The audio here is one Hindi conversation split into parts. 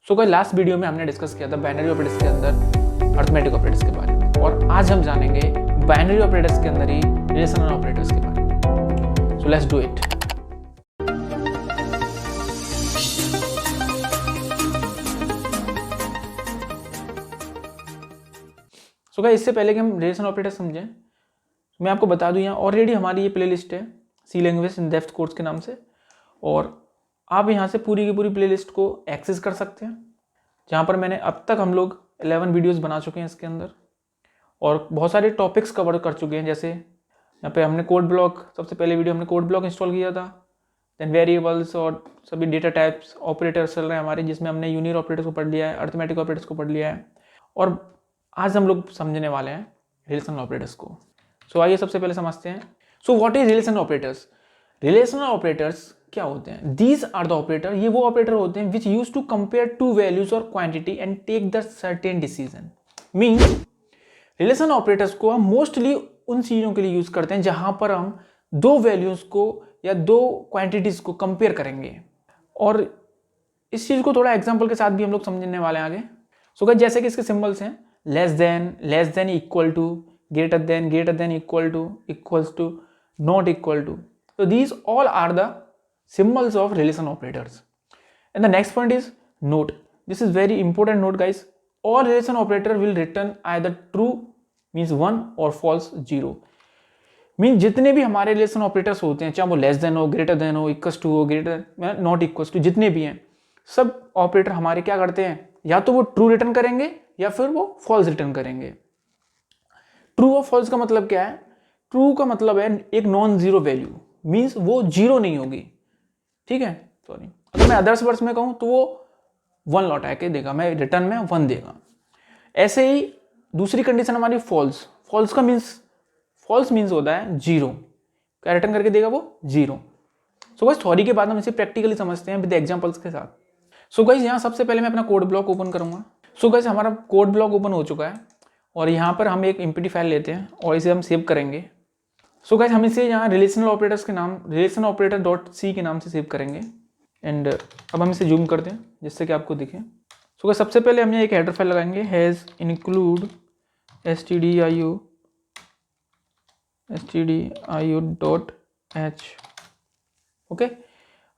सो गाइस लास्ट वीडियो में हमने डिस्कस किया था बाइनरी ऑपरेटर्स के अंदर अरिथमेटिक ऑपरेटर्स के बारे में, और आज हम जानेंगे बाइनरी ऑपरेटर्स के अंदर ही रिलेशनल ऑपरेटर्स के बारे में। So let's do it. So guys इससे पहले कि हम रिलेशनल ऑपरेटर्स समझें, मैं आपको बता दूं, यहाँ ऑलरेडी हमारी ये प्लेलिस्ट है सी लैंग्वेज इन डेप्थ कोर्स के नाम से, और आप यहाँ से पूरी की पूरी प्लेलिस्ट को एक्सेस कर सकते हैं, जहाँ पर मैंने अब तक हम लोग 11 वीडियोस बना चुके हैं इसके अंदर, और बहुत सारे टॉपिक्स कवर कर चुके हैं। जैसे यहाँ पे हमने कोड ब्लॉक, सबसे पहले वीडियो हमने कोड ब्लॉक इंस्टॉल किया था, देन वेरिएबल्स और सभी डेटा टाइप्स, ऑपरेटर्स चल रहे हैं हमारे, जिसमें हमने यूनियर ऑपरेटर्स को पढ़ लिया है, अरिथमेटिक ऑपरेटर्स को पढ़ लिया है, और आज हम लोग समझने वाले हैं रिलेशनल ऑपरेटर्स को। सो आइए सबसे पहले समझते हैं। So what is relational operators? Relational operators क्या होते हैं? दीज आर द ऑपरेटर, ये वो ऑपरेटर होते हैं which use to compare two values और quantity and take the certain decision. Means relational operators को हम मोस्टली उन चीज़ों के लिए यूज करते हैं जहां पर हम दो वैल्यूज को या दो क्वांटिटीज को कंपेयर करेंगे, और इस चीज़ को थोड़ा एग्जाम्पल के साथ भी हम लोग समझने वाले हैं आगे। सो गाइस जैसे कि इसके सिंबल्स हैं less than, equal to, greater than, equal to, equals to, not equal to. So these all are the symbols of relation operators. And the next point is note. This is very important note, guys. All relation operator will return either true means 1 or false 0. Mean जितने भी हमारे रिलेशन ऑपरेटर्स होते हैं, चाहे वो लेस देन हो, ग्रेटर देन हो, इक्वल्स टू हो, ग्रेटर नॉट इक्वल्स टू, जितने भी हैं सब ऑपरेटर हमारे क्या करते हैं, या तो वो ट्रू रिटर्न करेंगे या फिर वो फॉल्स रिटर्न करेंगे। ट्रू और फॉल्स का मतलब क्या है? ट्रू का मतलब है एक नॉन जीरो वैल्यू, मींस वो जीरो नहीं होगी, ठीक है। सॉरी, अगर मैं अदर्स वर्ड्स में कहूं तो वो 1 लौटा के देगा, मैं रिटर्न में 1 देगा। ऐसे ही दूसरी कंडीशन हमारी फॉल्स। फॉल्स का फॉल्स मीन्स होता है जीरो, क्या रिटर्न करके देगा वो? जीरो। सो गाइस थ्योरी के बाद हम इसे प्रैक्टिकली समझते हैं विद एग्जांपल्स के साथ। सो गाइस यहाँ सबसे पहले मैं अपना कोड ब्लॉक ओपन करूंगा। सो गाइस हमारा कोड ब्लॉक ओपन हो चुका है, और यहाँ पर हम एक एमपीटी फाइल लेते हैं और इसे हम सेव करेंगे। सो गाइस हम इसे यहाँ रिलेशनल ऑपरेटर्स के नाम, रिलेशनल ऑपरेटर डॉट सी के नाम से सेव करेंगे। एंड अब हम इसे जूम करते हैं जिससे कि आपको दिखे। सो गाइस सबसे पहले हम यहाँ एक हेडर फाइल लगाएंगे, has include stdio dot H. Okay,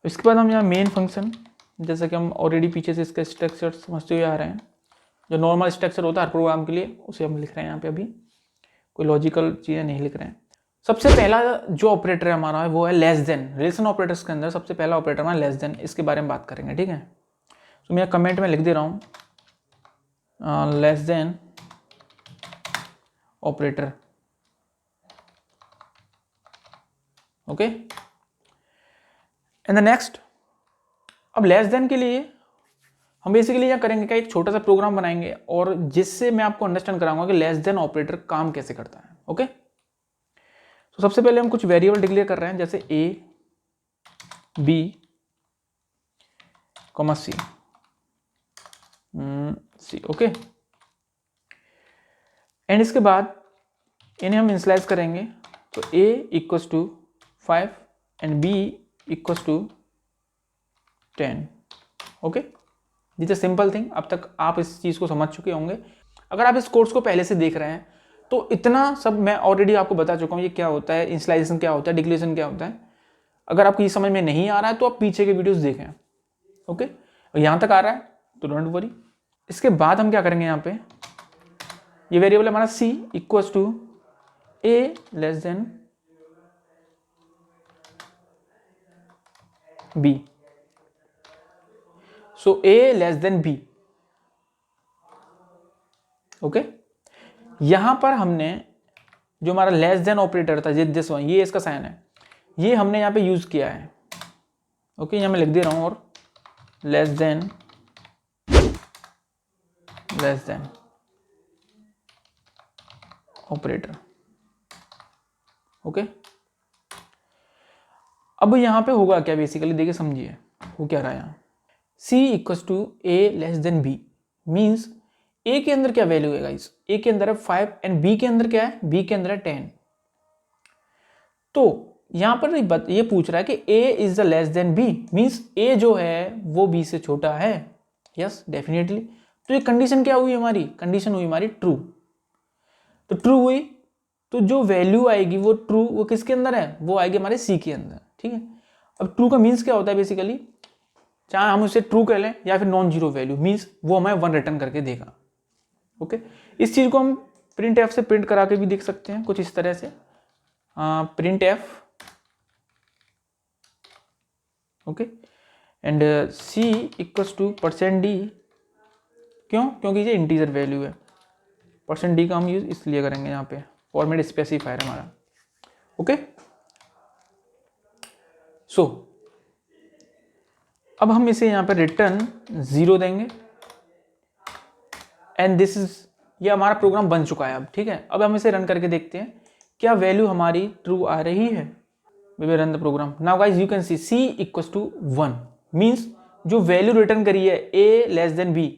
इसके बाद हम यहाँ मेन फंक्शन, जैसा कि हम ऑलरेडी पीछे से इसका स्ट्रक्चर समझते हुए आ रहे हैं, जो नॉर्मल स्ट्रक्चर होता है हर प्रोग्राम के लिए, उसे हम लिख रहे हैं यहाँ पे। अभी कोई लॉजिकल चीज़ें नहीं लिख रहे हैं। सबसे पहला जो ऑपरेटर है हमारा वो है लेस देन। रिलेशन ऑपरेटर्स के अंदर सबसे पहला ऑपरेटर हमारा लेस देन, इसके बारे में बात करेंगे, ठीक है। तो मैं कमेंट में लिख दे रहा हूँ less than operator, okay. And the next, अब लेस देन के लिए हम बेसिकली क्या करेंगे, क्या एक छोटा सा प्रोग्राम बनाएंगे, और जिससे मैं आपको अंडरस्टैंड कराऊंगा कि लेस देन ऑपरेटर काम कैसे करता है, ओके। तो सबसे पहले हम कुछ वेरिएबल डिक्लेयर कर रहे हैं, जैसे A, B, comma C, okay. And इसके बाद इन्हें हम इनिशियलाइज करेंगे, तो a equals to 5 and b equals to 10, okay. This is simple thing. अब तक आप इस चीज़ को समझ चुके होंगे। अगर आप इस कोर्स को पहले से देख रहे हैं तो इतना सब मैं ऑलरेडी आपको बता चुका हूँ, ये क्या होता है, इनिशियलाइजेशन क्या होता है, डिक्लेरेशन क्या होता है। अगर आपको ये समझ में नहीं आ रहा है तो आप पीछे के वीडियोस देखें, ओके। और यहाँ तक आ रहा है तो डोंट वरी। इसके बाद हम क्या करेंगे, यहाँ पे ये वेरिएबल हमारा c equals to a less than b, so a less than b, okay. यहां पर हमने जो हमारा लेस देन ऑपरेटर था, दिस वन, ये इसका साइन है, ये हमने यहां पे यूज किया है, ओके। यहां मैं लिख दे रहा हूं, और लेस देन ऑपरेटर, ओके। अब यहां पे होगा क्या, बेसिकली देखिए समझिए वो क्या रहा है यहाँ, c equals to a less than b, means a के अंदर क्या वैल्यू है गाइस, a के अंदर है 5 एंड b के अंदर क्या है, b के अंदर है 10। तो यहां पर ये पूछ रहा है कि a is the less than b, means a जो है वो b से छोटा है यस डेफिनेटली। तो ये कंडीशन क्या हुई हमारी, कंडीशन हुई हमारी ट्रू। तो ट्रू हुई तो जो वैल्यू आएगी वो ट्रू, वो किसके अंदर है, वो आएगी हमारे सी के अंदर, ठीक है। अब ट्रू का मीन्स क्या होता है बेसिकली, चाहे हम उसे ट्रू कह लें या फिर नॉन जीरो वैल्यू, मीन्स वो हमें 1 रिटर्न करके देगा। ओके, इस चीज को हम प्रिंट एफ से प्रिंट करा के भी देख सकते हैं कुछ इस तरह से, print f, okay, and c equals to %d, क्यों, क्योंकि ये इंटीजर वैल्यू है। %d का हम यूज इसलिए करेंगे यहाँ पे, फॉर्मेट स्पेसिफायर हमारा, ओके। सो अब हम इसे यहाँ पे रिटर्न 0 देंगे एंड दिस इज, ये हमारा प्रोग्राम बन चुका है अब, ठीक है। अब हम इसे रन करके देखते हैं क्या वैल्यू हमारी ट्रू आ रही है। We will run the program now guys, you can see c equals to 1 means जो वैल्यू रिटर्न करी है a less than b।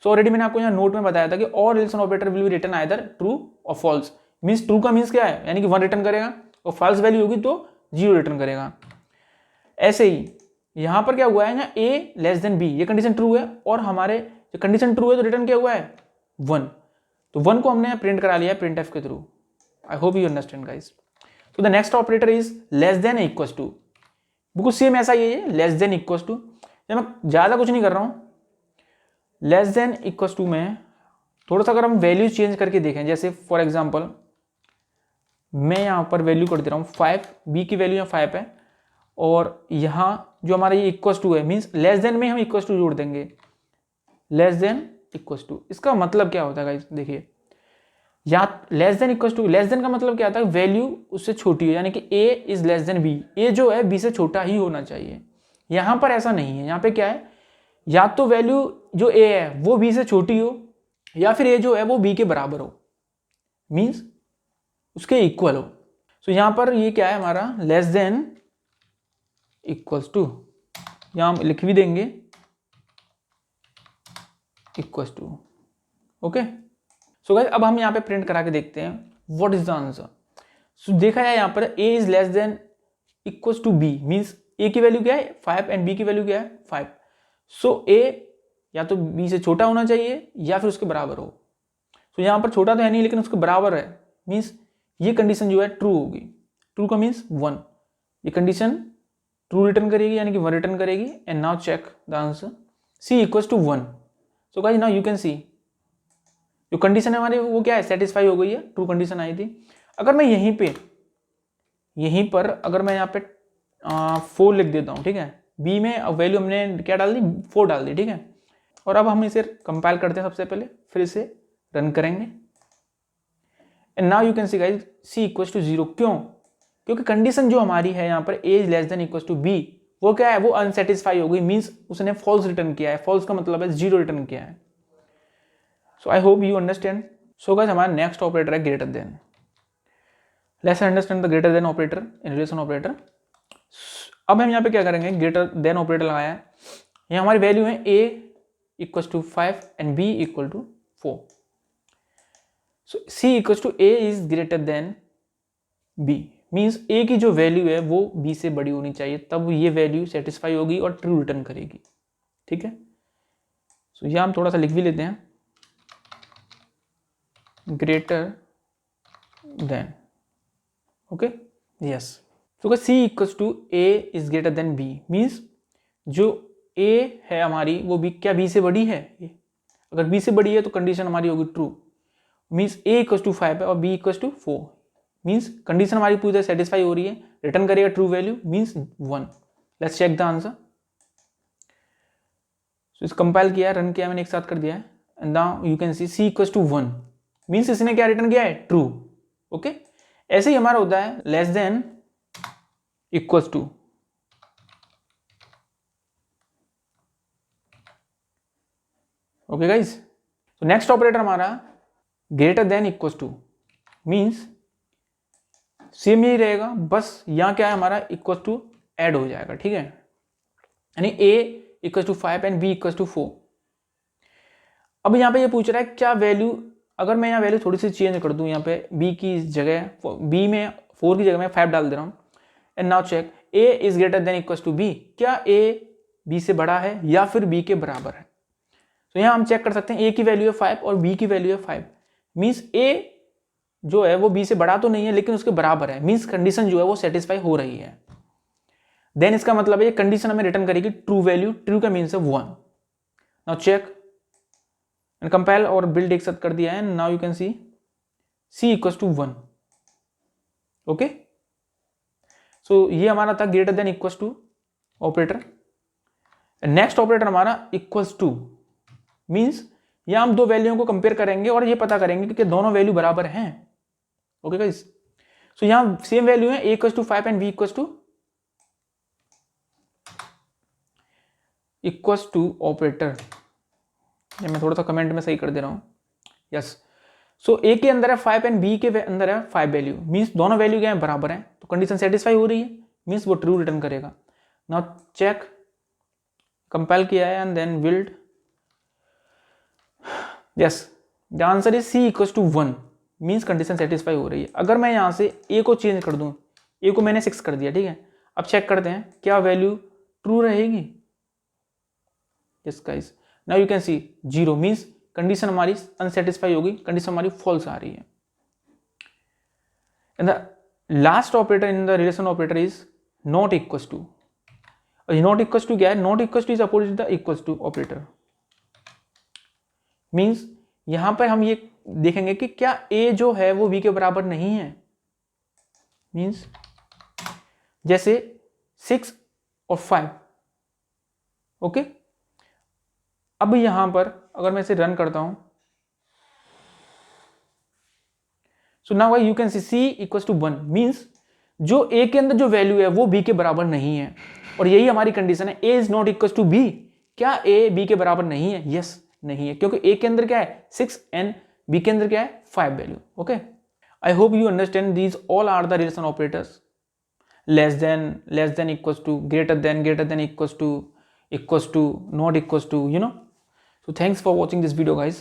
So already मैंने आपको यहाँ नोट में बताया था कि our relation operator will be return either true or false. Means true का मींस क्या है, यानी कि 1 रिटर्न करेगा, और फॉल्स वैल्यू होगी तो 0 रिटर्न करेगा। ऐसे ही यहां पर क्या हुआ है ना, a लेस देन b, ये कंडीशन ट्रू है, और हमारे जो कंडीशन ट्रू है तो रिटर्न क्या हुआ है 1, तो 1 को हमने प्रिंट करा लिया प्रिंट एफ के थ्रू। I hope you understand guys. तो the next operator is less than equals to, बिल्कुल सेम ऐसा ही है, लेस देन इक्वल्स टू। मैं ज्यादा कुछ नहीं कर रहा हूं, लेस देन इक्वल्स टू में थोड़ा सा अगर हम वैल्यू चेंज करके देखें, जैसे फॉर एग्जांपल मैं यहां पर वैल्यू कर दे रहा हूं 5, b की वैल्यू यहाँ 5 है, और यहां जो हमारा ये इक्वल्स टू है, मींस लेस देन में हम इक्वल्स टू जोड़ देंगे, लेस देन इक्वल्स टू। इसका मतलब क्या होता है गाइस, देखिए, या less than equals to, less than का मतलब क्या आता है, वैल्यू उससे छोटी है, यानी कि a is less than b, a जो है b से छोटा ही होना चाहिए। यहां पर ऐसा नहीं है, यहां पे क्या है, या तो वैल्यू जो a है वो b से छोटी हो, या फिर a जो है वो b के बराबर हो, मींस उसके इक्वल हो। सो यहां पर ये क्या है हमारा, लेस देन इक्वल्स टू, यहां हम लिख भी देंगे equals to, okay. So guys अब हम यहाँ पे प्रिंट करा के देखते हैं what is the answer. So देखा जाए यहाँ पर a is less than equals to b, means a की वैल्यू क्या है 5 एंड b की वैल्यू क्या है 5। सो a या तो b से छोटा होना चाहिए या फिर उसके बराबर हो। सो यहाँ पर छोटा तो है नहीं लेकिन उसके बराबर है, मींस ये कंडीशन जो है ट्रू होगी। ट्रू का मीन्स 1, ये कंडीशन ट्रू रिटर्न करेगी, यानी कि 1 रिटर्न करेगी। And now check the answer, c equals to 1। So guys now you can see जो कंडीशन है हमारी वो क्या है, सेटिस्फाई हो गई है, ट्रू कंडीशन आई थी। अगर मैं यहीं पर अगर मैं यहाँ पे 4 लिख देता हूँ, ठीक है, b में वैल्यू हमने क्या डाल दी 4 डाल दी, ठीक है। और अब हम इसे कंपाइल करते हैं सबसे पहले, फिर इसे रन करेंगे। And now you can see guys c equals to 0, क्यों, क्योंकि कंडीशन जो हमारी है यहाँ पर a is less than equals to b, वो क्या है, वो अनसेटिस्फाई हो गई, मीन्स उसने फॉल्स रिटर्न किया है। फॉल्स का मतलब है 0 रिटर्न किया है। So I hope you understand. So guys हमारा नेक्स्ट ऑपरेटर है greater than. Let's understand the greater than operator in relation operator. अब हम यहाँ पे क्या करेंगे, ग्रेटर देन ऑपरेटर लगाया है, यहाँ हमारी वैल्यू है a equals to 5 and b equal to 4। So c equals to a is greater than b, means a की जो वैल्यू है वो b से बड़ी होनी चाहिए, तब ये वैल्यू सेटिस्फाई होगी और ट्रू रिटर्न करेगी, ठीक है। सो यहाँ हम थोड़ा सा लिख भी लेते हैं, greater than, okay, yes. So c equals to a is greater than b, means जो a है हमारी वो b, क्या b से बड़ी है, अगर b से बड़ी है तो कंडीशन हमारी होगी true, means a equals to 5 है और b equals to 4, means condition हमारी पूरी तरह सेटिस्फाई हो रही है, रिटर्न करेगा true value means 1। Let's check the answer. So इस कंपाइल किया, रन किया मैंने, एक साथ कर दिया है, and now you can see c equals to 1, means इसने क्या रिटर्न किया है, ट्रू, ओके। ऐसे ही हमारा होता है less than equals to, okay guys. तो नेक्स्ट ऑपरेटर हमारा greater than equals to, means same यही रहेगा, बस यहाँ क्या है हमारा इक्वल्स टू ऐड हो जाएगा, ठीक है, यानी a equals to 5 and b equals to 4। अब यहाँ पे ये पूछ रहा है क्या वैल्यू, अगर मैं यहाँ वैल्यू थोड़ी सी चेंज कर दूँ, यहाँ पे b की जगह, b में 4 की जगह मैं 5 डाल दे रहा हूँ। And now check a is greater than equals to b, क्या a b से बड़ा है या फिर b के बराबर है। तो यहाँ हम चेक कर सकते हैं ए की वैल्यू है 5 और बी की वैल्यू है 5, मीन्स ए जो है वो बी से बड़ा तो नहीं है लेकिन उसके बराबर है, मीन्स कंडीशन जो है वो सेटिस्फाई हो रही है। देन इसका मतलब है ये कंडीशन हमें रिटर्न करेगी ट्रू वैल्यू, ट्रू का मीन्स है 1। नाउ चेक एंड कंपाइल और बिल्ड एक साथ कर दिया है। Now you can see c equals to 1। Okay, so ये हमारा था greater than equals to operator. Next operator हमारा इक्वल्स टू, मीन्स यहां हम दो वैल्यूओं को कंपेयर करेंगे और ये पता करेंगे कि दोनों वैल्यू बराबर हैं। ओके गाइस, सो यहां सेम वैल्यू है, a equals to 5 and b equals to operator. मैं थोड़ा सा कमेंट में सही कर दे रहा हूं। यस, सो a के अंदर है 5 एंड b के अंदर है 5 वैल्यू, मीन्स दोनों वैल्यू क्या है, बराबर है, तो कंडीशन सेटिस्फाई हो रही है, मीन्स वो ट्रू रिटर्न करेगा। नाउ चेक, कंपाइल किया है and then build. Yes, the answer is c equals to 1, means condition satisfy हो रही है। अगर मैं यहां से a को चेंज कर दूं, a को मैंने 6 कर दिया, ठीक है, अब चेक करते हैं क्या वैल्यू ट्रू रहेगी। Yes guys, now you can see 0, means condition हमारी अनसेटिस्फाई होगी, कंडीशन हमारी फॉल्स आ रही है। And the last operator in the relation operator is not equals to. Not equals to क्या है, not equals to is opposite the equals to operator. Means यहां पर हम ये देखेंगे कि क्या a जो है वो b के बराबर नहीं है। मीन्स जैसे 6 और 5। ओके, अब यहां पर अगर मैं इसे रन करता हूं, so now you can see c equals to 1, means जो a के अंदर जो वैल्यू है वो b के बराबर नहीं है, और यही हमारी कंडीशन है, a is not equals to b। क्या a b के बराबर नहीं है? यस, नहीं है, क्योंकि a के अंदर क्या है 6 एंड b के अंदर क्या है 5 value. Okay, I hope you understand these all are the relation operators. Less than equals to, greater than equals to, not equals to, you know. So thanks for watching this video guys,